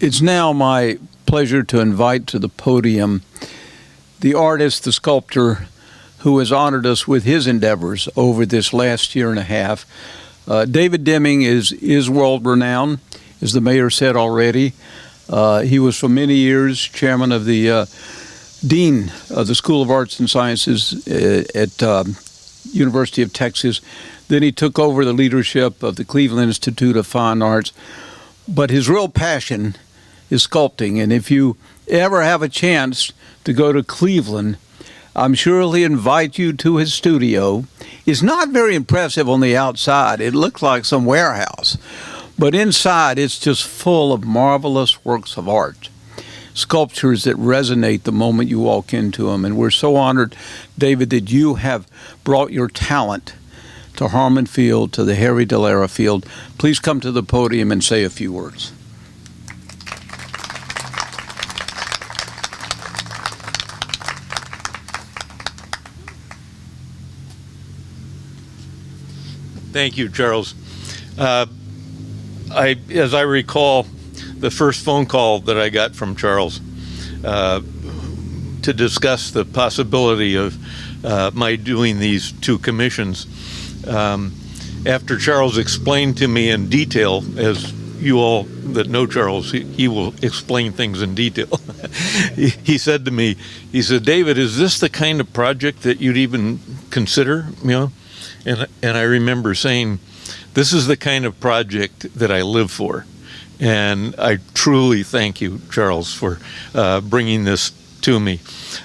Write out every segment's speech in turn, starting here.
It's now my pleasure to invite to the podium the artist, the sculptor, who has honored us with his endeavors over this last year and a half. David Deming is world-renowned, as the mayor said already. He was for many years chairman of the dean of the School of Arts and Sciences at University of Texas. Then he took over the leadership of the Cleveland Institute of Fine Arts. But his real passion is sculpting, and if you ever have a chance to go to Cleveland, I'm sure he'll invite you to his studio. It's not very impressive on the outside. It looks like some warehouse. But inside, it's just full of marvelous works of art, sculptures that resonate the moment you walk into them. And we're so honored, David, that you have brought your talent to Harmon Field, to the Harry Dallara Field. Please come to the podium and say a few words. Thank you, Charles. As I recall, the first phone call that I got from Charles to discuss the possibility of my doing these two commissions, after Charles explained to me in detail, as you all that know Charles, he will explain things in detail. He said to me, he said, "David, is this the kind of project that you'd even consider?" And I remember saying, this is the kind of project that I live for. And I truly thank you, Charles, for bringing this to me.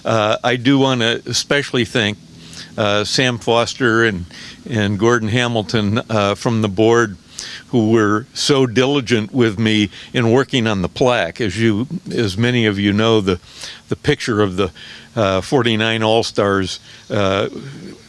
I do want to especially thank Sam Foster and Gordon Hamilton from the board, who were so diligent with me in working on the plaque. As many of you know, the picture of the 49 All-Stars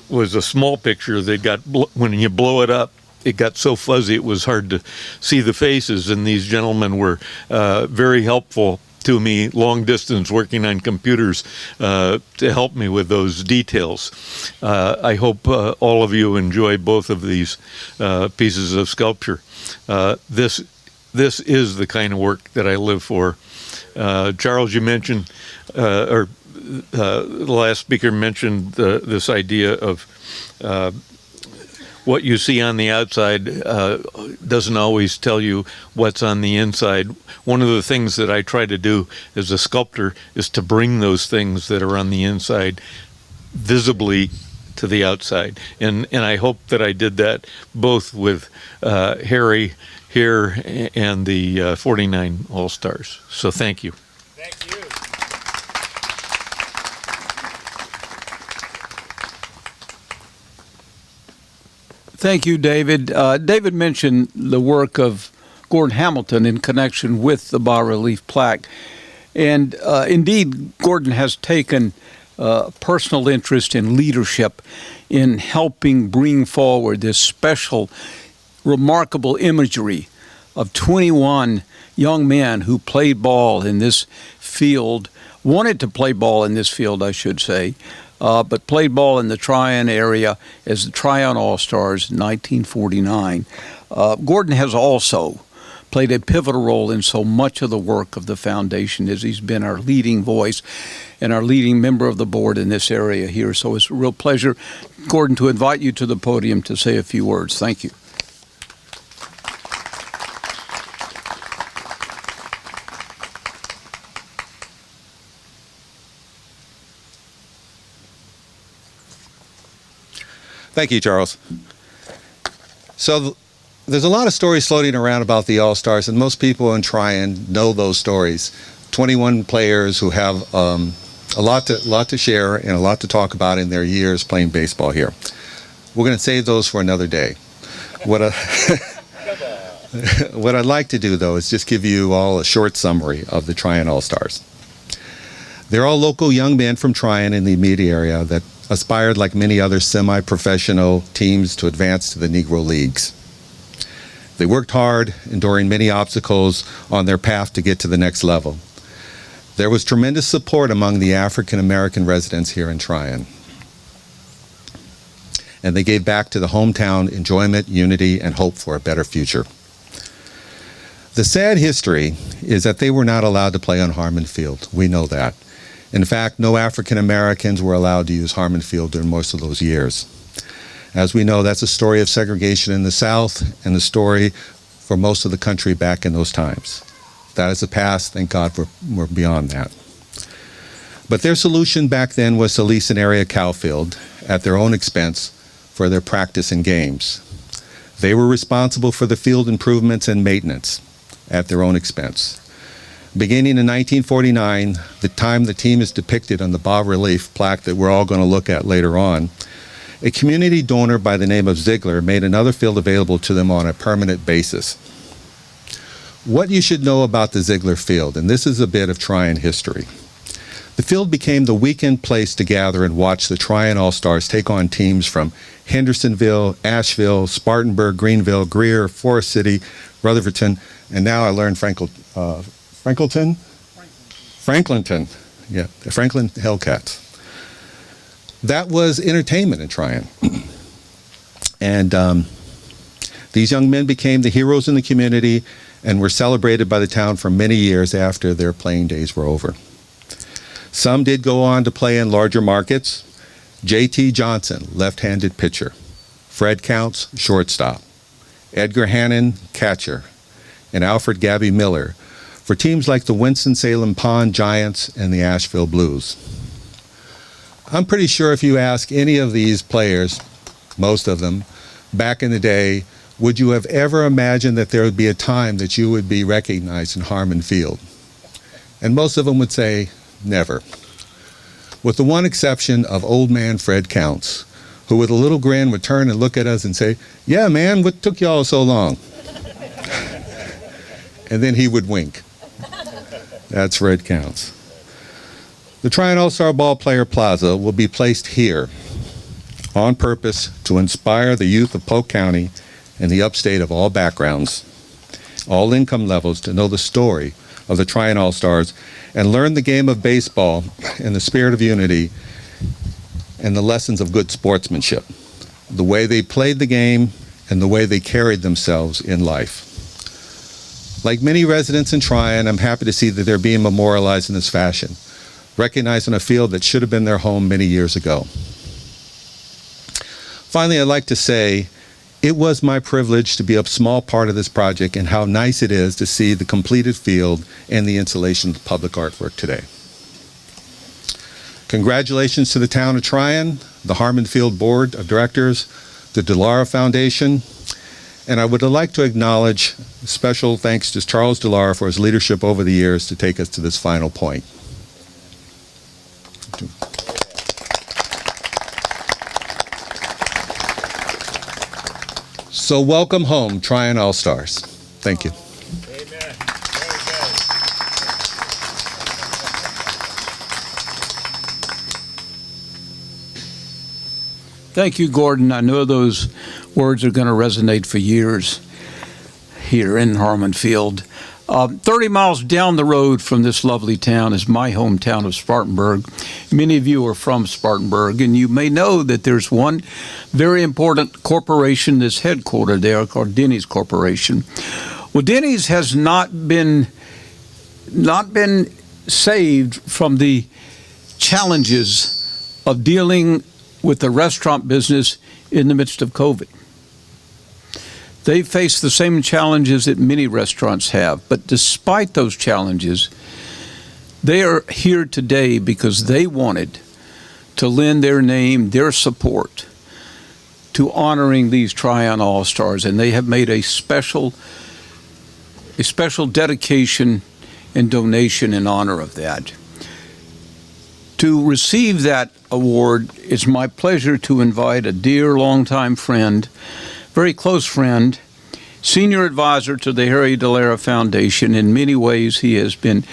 was a small picture that got, when you blow it up, it got so fuzzy it was hard to see the faces, and these gentlemen were very helpful to me, long distance, working on computers to help me with those details. I hope all of you enjoy both of these pieces of sculpture. This is the kind of work that I live for. Charles, you mentioned, the last speaker mentioned this idea of what you see on the outside doesn't always tell you what's on the inside. One of the things that I try to do as a sculptor is to bring those things that are on the inside visibly to the outside. And I hope that I did that both with Harry here and the 49 All-Stars. So thank you. Thank you. Thank you, David. David mentioned the work of Gordon Hamilton in connection with the bas-relief plaque. And indeed, Gordon has taken personal interest in leadership in helping bring forward this special, remarkable imagery of 21 young men who played ball in this field, wanted to play ball in this field, I should say, but played ball in the Tryon area as the Tryon All-Stars in 1949. Gordon has also played a pivotal role in so much of the work of the foundation, as he's been our leading voice and our leading member of the board in this area here. So it's a real pleasure, Gordon, to invite you to the podium to say a few words. Thank you. Thank you, Charles. So there's a lot of stories floating around about the All-Stars, and most people in Tryon know those stories. 21 players who have a lot to share and a lot to talk about in their years playing baseball here. We're going to save those for another day. What I'd like to do, though, is just give you all a short summary of the Tryon All-Stars. They're all local young men from Tryon in the immediate area that aspired, like many other semi-professional teams, to advance to the Negro Leagues. They worked hard, enduring many obstacles on their path to get to the next level. There was tremendous support among the African American residents here in Tryon. And they gave back to the hometown enjoyment, unity, and hope for a better future. The sad history is that they were not allowed to play on Harmon Field. We know that. In fact, no African Americans were allowed to use Harmon Field during most of those years. As we know, that's a story of segregation in the South and the story for most of the country back in those times. That is the past. Thank God we're beyond that. But their solution back then was to lease an area cow field at their own expense for their practice and games. They were responsible for the field improvements and maintenance at their own expense. Beginning in 1949, the time the team is depicted on the bas-relief plaque that we're all going to look at later on, a community donor by the name of Ziegler made another field available to them on a permanent basis. What you should know about the Ziegler Field, and this is a bit of Tryon history. The field became the weekend place to gather and watch the Tryon All-Stars take on teams from Hendersonville, Asheville, Spartanburg, Greenville, Greer, Forest City, Rutherfordton, and now I learned Franklinton? Yeah, the Franklin Hellcats. That was entertainment in Tryon. And these young men became the heroes in the community and were celebrated by the town for many years after their playing days were over. Some did go on to play in larger markets. J.T. Johnson, left-handed pitcher. Fred Counts, shortstop. Edgar Hannon, catcher. And Alfred Gabby Miller for teams like the Winston-Salem Pond Giants and the Asheville Blues. I'm pretty sure if you ask any of these players, most of them, back in the day, would you have ever imagined that there would be a time that you would be recognized in Harmon Field? And most of them would say, never. With the one exception of old man Fred Counts, who with a little grin would turn and look at us and say, "Yeah, man, what took y'all so long?" And then he would wink. That's Fred Counts. The Tryon All-Star Ball Player Plaza will be placed here on purpose to inspire the youth of Polk County and the upstate of all backgrounds, all income levels, to know the story of the Tryon All-Stars and learn the game of baseball in the spirit of unity and the lessons of good sportsmanship, the way they played the game and the way they carried themselves in life. Like many residents in Tryon, I'm happy to see that they're being memorialized in this fashion, recognized on a field that should have been their home many years ago. Finally, I'd like to say it was my privilege to be a small part of this project, and how nice it is to see the completed field and the installation of the public artwork today. Congratulations to the town of Tryon, the Harmon Field Board of Directors, the Dallara Foundation, and I would like to acknowledge special thanks to Charles Dallara for his leadership over the years to take us to this final point. So welcome home, Tryon All-Stars. Thank you. Amen. Thank you, Gordon. I know those words are going to resonate for years here in Harmon Field. 30 miles down the road from this lovely town is my hometown of Spartanburg. Many of you are from Spartanburg, and you may know that there's one very important corporation that's headquartered there called Denny's Corporation. Well, Denny's has not been saved from the challenges of dealing with the restaurant business in the midst of COVID. They face the same challenges that many restaurants have, but despite those challenges, they are here today because they wanted to lend their name, their support to honoring these Tryon All-Stars, and they have made a special dedication and donation in honor of that. To receive that award, it's my pleasure to invite a dear longtime friend, very close friend, senior advisor to the Harry Dallara Foundation. In many ways, he has been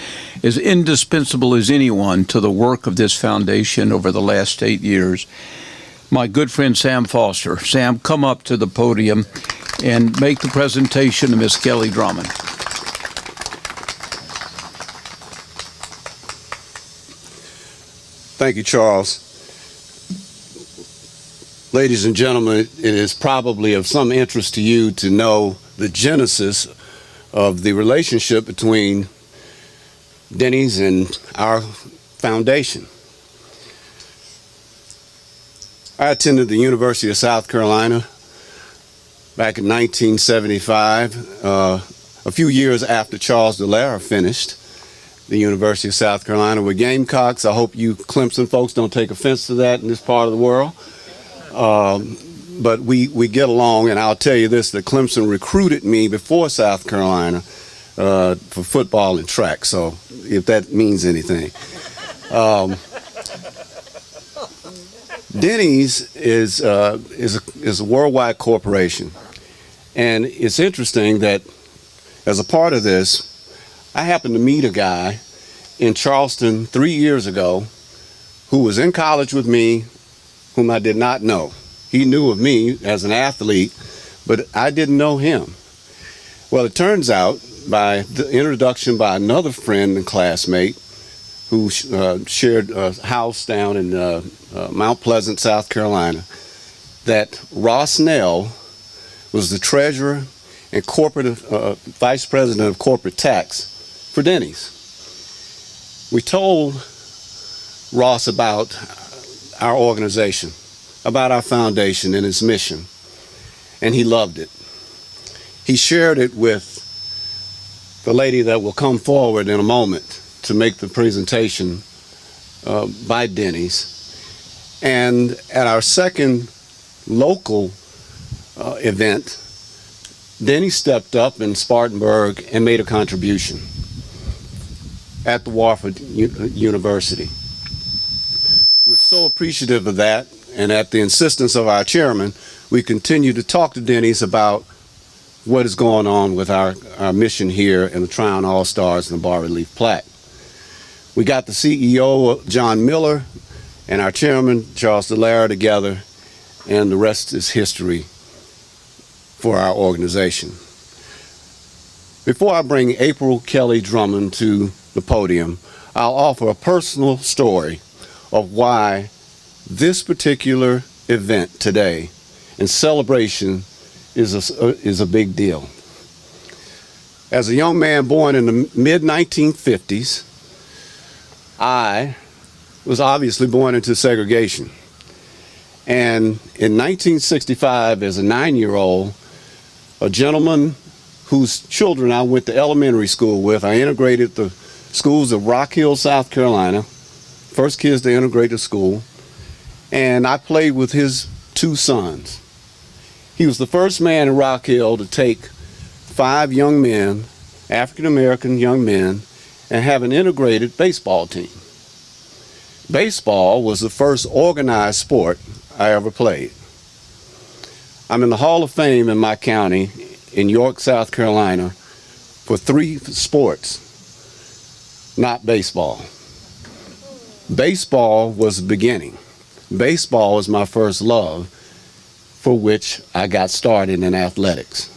as indispensable as anyone to the work of this foundation over the last 8 years. My good friend Sam Foster. Sam, come up to the podium and make the presentation to Miss Kelly Drummond. Thank you, Charles. Ladies and gentlemen, it is probably of some interest to you to know the genesis of the relationship between Denny's and our foundation. I attended the University of South Carolina back in 1975, a few years after Charles Dallara finished the University of South Carolina with Gamecocks. I hope you Clemson folks don't take offense to that in this part of the world. But we get along, and I'll tell you this, that Clemson recruited me before South Carolina for football and track, so if that means anything. Denny's is a worldwide corporation, and it's interesting that as a part of this, I happened to meet a guy in Charleston 3 years ago who was in college with me, whom I did not know. He knew of me as an athlete, but I didn't know him. Well, it turns out, by the introduction by another friend and classmate who shared a house down in Mount Pleasant, South Carolina, that Ross Nell was the treasurer and corporate vice president of corporate tax for Denny's. We told Ross about our organization, about our foundation and its mission, and he loved it. He shared it with the lady that will come forward in a moment to make the presentation by Denny's. And at our second local event, Denny stepped up in Spartanburg and made a contribution at the Wofford University. We're so appreciative of that, and at the insistence of our chairman, we continue to talk to Denny's about what is going on with our mission here in the Tryon All-Stars and the Bas Relief Plaque. We got the CEO, John Miller, and our chairman, Charles Dallara, together, and the rest is history for our organization. Before I bring April Kelly Drummond to the podium, I'll offer a personal story of why this particular event today and celebration is a big deal. As a young man born in the mid-1950s, I was obviously born into segregation. And in 1965, as a 9-year-old, a gentleman whose children I went to elementary school with, I integrated the schools of Rock Hill, South Carolina, first kids to integrate the school, and I played with his 2 sons. He was the first man in Rock Hill to take 5 young men, African-American young men, and have an integrated baseball team. Baseball was the first organized sport I ever played. I'm in the Hall of Fame in my county in York, South Carolina, for 3 sports, not baseball. Baseball was the beginning. Baseball was my first love, for which I got started in athletics.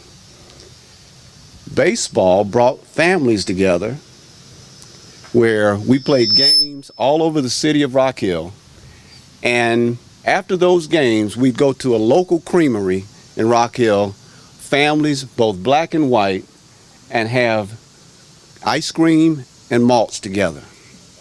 Baseball brought families together where we played games all over the city of Rock Hill, and after those games, we'd go to a local creamery in Rock Hill, families, both black and white, and have ice cream and malts together.